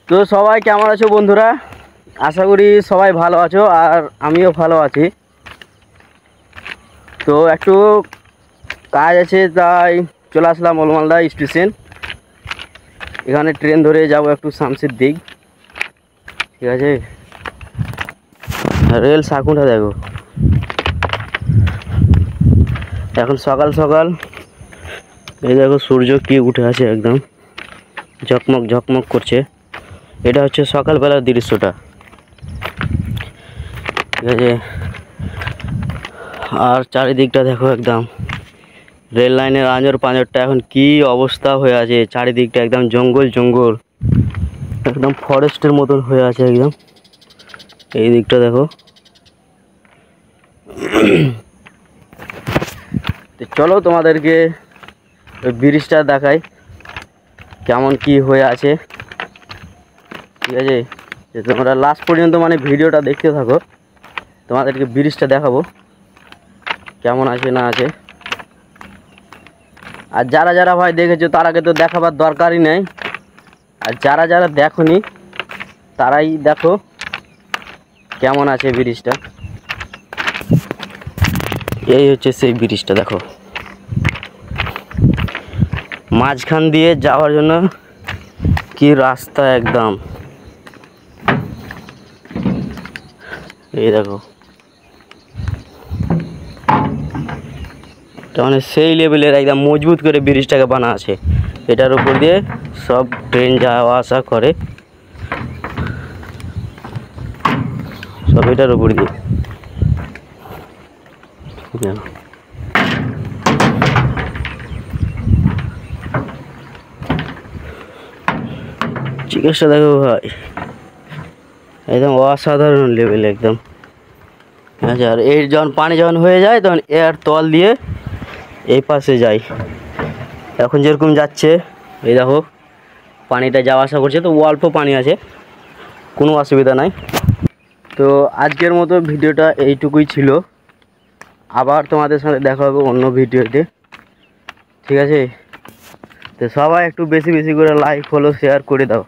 তো সবাই কেমন আছো বন্ধুরা? আশা করি সবাই ভালো আছো, আর আমিও ভালো আছি। তো একটু কাজ আছে, তাই চলে আসলাম অলমালদা স্টেশন। এখানে ট্রেন ধরে যাব একটু শামসির দিক, ঠিক আছে। রেল সাকুনটা দেখো, এখন সকাল সকাল। এই দেখো সূর্য কি উঠে আছে, একদম ঝকমক ঝকমক করছে। এটা হচ্ছে সকালবেলার দৃশ্যটা, ঠিক আছে। আর চারিদিকটা দেখো, একদম রেল লাইনের আঁজর পাঁজরটা এখন কি অবস্থা হয়ে আছে। চারিদিকটা একদম জঙ্গল জঙ্গল, একদম ফরেস্টের মতন হয়ে আছে একদম। এই দিকটা দেখো। তো চলো তোমাদেরকে ওই ব্রিজটা দেখাই কেমন কি হয়ে আছে, ঠিক আছে। যে তোমরা লাস্ট পর্যন্ত মানে ভিডিওটা দেখতে থাকো, তোমাদেরকে ব্রিজটা দেখাবো কেমন আছে না আছে। আর যারা যারা ভাই দেখেছো তারাকে তো দেখাবার দরকারই নেই, আর যারা যারা দেখোনি তারাই দেখো কেমন আছে ব্রিজটা। এই হচ্ছে সেই ব্রিজটা, দেখো মাঝখান দিয়ে যাওয়ার জন্য কি রাস্তা একদম। এই দেখো, মানে সেই লেভেলের একদম মজবুত করে ব্রিজটাকে বানা আছে। এটার উপর দিয়ে সব ট্রেন যাওয়া আসা করে, সব এটার উপর দিয়ে। চিকিৎসা দেখো ভাই, একদম অসাধারণ লেভেল একদম। আচ্ছা, আর এর যখন পানি যখন হয়ে যায় তখন এর তল দিয়ে এই পাশে যায়। এখন যেরকম যাচ্ছে, এই দেখো পানিটা যাওয়া আসা করছে, তো অল্প পানি আছে, কোনো অসুবিধা নাই। তো আজকের মতো ভিডিওটা এইটুকুই ছিল। আবার তোমাদের সাথে দেখা হবে অন্য ভিডিওতে, ঠিক আছে। তো সবাই একটু বেশি বেশি করে লাইক ফলো শেয়ার করে দাও।